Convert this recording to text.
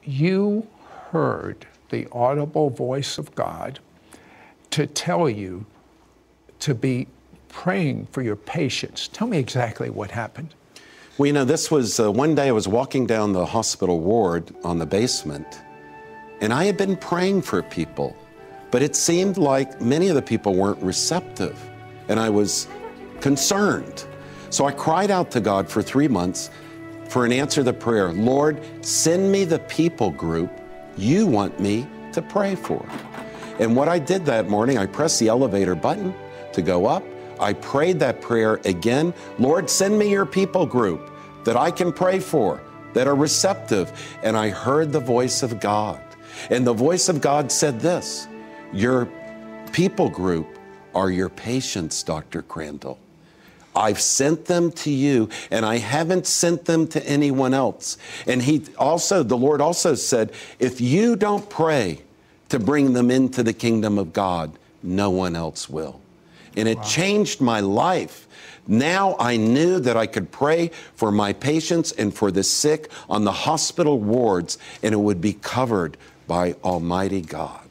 you heard the audible voice of God to tell you to be praying for your patients. Tell me exactly what happened. Well, you know, this was one day I was walking down the hospital ward on the basement, and I had been praying for people, but it seemed like many of the people weren't receptive, and I was concerned. So I cried out to God for 3 months for an answer to the prayer. Lord, send me the people group you want me to pray for. And what I did that morning, I pressed the elevator button to go up. I prayed that prayer again. Lord, send me your people group that I can pray for, that are receptive. And I heard the voice of God. And the voice of God said this, your people group are your patients, Dr. Crandall. I've sent them to you, and I haven't sent them to anyone else. And the Lord also said, if you don't pray to bring them into the kingdom of God, no one else will. And it changed my life. Now I knew that I could pray for my patients and for the sick on the hospital wards, and it would be covered by Almighty God.